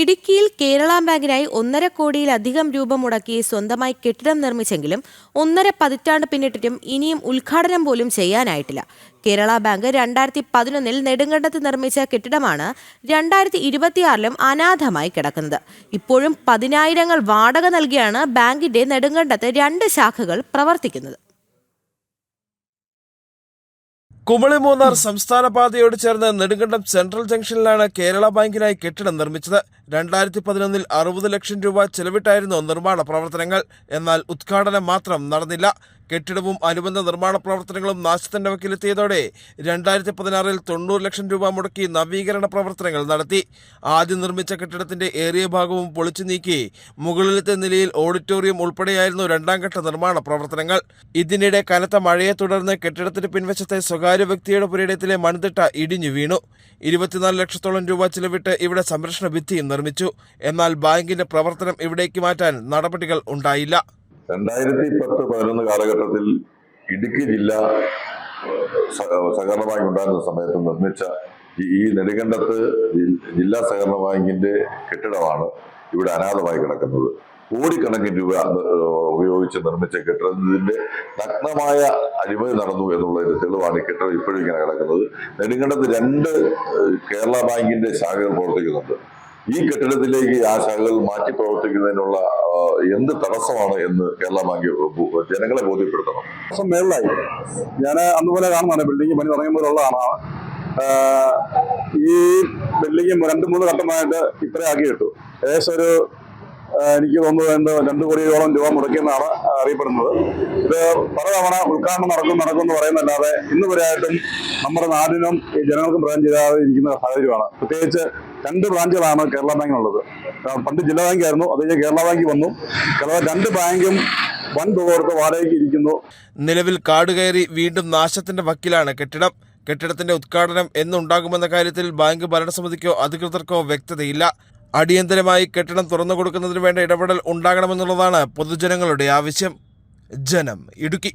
ഇടുക്കിയിൽ കേരള ബാങ്കിനായി 1.5 കോടിയിലധികം രൂപ മുടക്കി സ്വന്തമായി കെട്ടിടം നിർമ്മിച്ചെങ്കിലും 1.5 പതിറ്റാണ്ട് പിന്നിട്ടിട്ടും ഇനിയും ഉദ്ഘാടനം പോലും ചെയ്യാനായിട്ടില്ല. കേരള ബാങ്ക് 2011 നെടുങ്കണ്ടത്ത് നിർമ്മിച്ച കെട്ടിടമാണ് 2026 അനാഥമായി കിടക്കുന്നത്. ഇപ്പോഴും 10,000 വാടക നൽകിയാണ് ബാങ്കിന്റെ നെടുങ്കണ്ടത്ത് 2 ശാഖകൾ പ്രവർത്തിക്കുന്നത്. കുമളി മൂന്നാർ സംസ്ഥാന പാതയോട് ചേർന്ന് നെടുങ്കണ്ടം സെൻട്രൽ ജംഗ്ഷനിലാണ് കേരള ബാങ്കിനായി കെട്ടിടം നിർമ്മിച്ചത്. 2011 60 ലക്ഷം രൂപ ചെലവിട്ടായിരുന്നു നിർമ്മാണ പ്രവർത്തനങ്ങൾ. എന്നാൽ ഉദ്ഘാടനം മാത്രം നടന്നില്ല. കെട്ടിടവും അനുബന്ധ നിർമ്മാണ പ്രവർത്തനങ്ങളും നാശത്തിന്റെ വക്കിലെത്തിയതോടെ 2016 90 ലക്ഷം രൂപ മുടക്കി നവീകരണ പ്രവർത്തനങ്ങൾ നടത്തി. ആദ്യം നിർമ്മിച്ച കെട്ടിടത്തിന്റെ ഏറിയ ഭാഗവും പൊളിച്ചു നീക്കി മുകളിലത്തെ നിലയിൽ ഓഡിറ്റോറിയം ഉൾപ്പെടെയായിരുന്നു രണ്ടാം ഘട്ട നിർമ്മാണ പ്രവർത്തനങ്ങൾ. ഇതിനിടെ കനത്ത മഴയെ തുടർന്ന് കെട്ടിടത്തിന് പിൻവശത്തെ സ്വകാര്യ വ്യക്തിയുടെ പുരയിടത്തിലെ മൺതിട്ട ഇടിഞ്ഞു വീണു. 24 ലക്ഷത്തോളം രൂപ ചിലവിട്ട് ഇവിടെ സംരക്ഷണ ഭിത്തിയും നിർമ്മിച്ചു. എന്നാൽ ബാങ്കിന്റെ പ്രവർത്തനം ഇവിടേക്ക് മാറ്റാൻ നടപടികൾ ഉണ്ടായില്ല. 2010-11 കാലഘട്ടത്തിൽ ഇടുക്കി ജില്ലാ സഹകരണ ബാങ്ക് ഉണ്ടായിരുന്ന സമയത്ത് നിർമ്മിച്ച ഈ നെടുങ്കണ്ടത്ത് ജില്ലാ സഹകരണ ബാങ്കിന്റെ കെട്ടിടമാണ് ഇവിടെ അനാഥമായി കിടക്കുന്നത്. കോടിക്കണക്കിന് രൂപ ഉപയോഗിച്ച് നിർമ്മിച്ച കെട്ടിടത്തിന്റെ നഗ്നമായ അഴിമതി നടന്നു എന്നുള്ളതിന്റെ തെളിവാണ് ഈ കെട്ടിടം ഇപ്പോഴും ഇങ്ങനെ കിടക്കുന്നത്. നെടുങ്കണ്ടത്ത് 2 കേരള ബാങ്കിന്റെ ശാഖകൾ പ്രവർത്തിക്കുന്നുണ്ട്. ഈ കെട്ടിടത്തിലേക്ക് ആ ശാഖകൾ മാറ്റി പ്രവർത്തിക്കുന്നതിനുള്ള എന്ത് തടസ്സമാണ് എന്ന് കേരള ബാങ്ക് ജനങ്ങളെ ബോധ്യപ്പെടുത്തണം. മേളിലായി ഞാൻ അന്ന് പോലെ കാണുന്നതാണ്. ബിൽഡിംഗ് പണി തുടങ്ങുമ്പോഴുള്ളതാണ്. ഈ ബിൽഡിംഗ് 2-3 ഘട്ടമായിട്ട് ഇത്രയും ആക്കി കിട്ടു. ഏകദേശം എനിക്ക് തോന്നുന്നത് 2 കോടിയോളം രൂപ മുടക്കിയെന്നാണ് അറിയപ്പെടുന്നത്. ഇത് പലതവണ ഉദ്ഘാടനം നടക്കും എന്ന് പറയുന്നല്ലാതെ ഇന്ന് വരെയായിട്ടും നമ്മുടെ നാടിനും ഈ ജനങ്ങൾക്കും പ്രദാനം ചെയ്യാതെ ഇരിക്കുന്ന സാഹചര്യമാണ്. പ്രത്യേകിച്ച് 2 ബ്രാഞ്ചുകളാണ് കേരള ബാങ്കിനുള്ളത്. പണ്ട് ജില്ലാ ബാങ്കായിരുന്നു, അത് കഴിഞ്ഞ് കേരള ബാങ്ക് വന്നു. 2 ബാങ്കും വൻ തുക കൊടുത്ത് വാടകയ്ക്ക് ഇരിക്കുന്നു. നിലവിൽ കാട് കയറി വീണ്ടും നാശത്തിന്റെ വക്കിലാണ് കെട്ടിടം. കെട്ടിടത്തിന്റെ ഉദ്ഘാടനം എന്നുണ്ടാകുമെന്ന കാര്യത്തിൽ ബാങ്ക് ഭരണസമിതിക്കോ അധികൃതർക്കോ വ്യക്തതയില്ല. അടിയന്തരമായി കെട്ടിടം തുറന്നു കൊടുക്കുന്നതിന് വേണ്ട ഇടപെടൽ ഉണ്ടാകണമെന്നുള്ളതാണ് പൊതുജനങ്ങളുടെ ആവശ്യം. ജനം, ഇടുക്കി.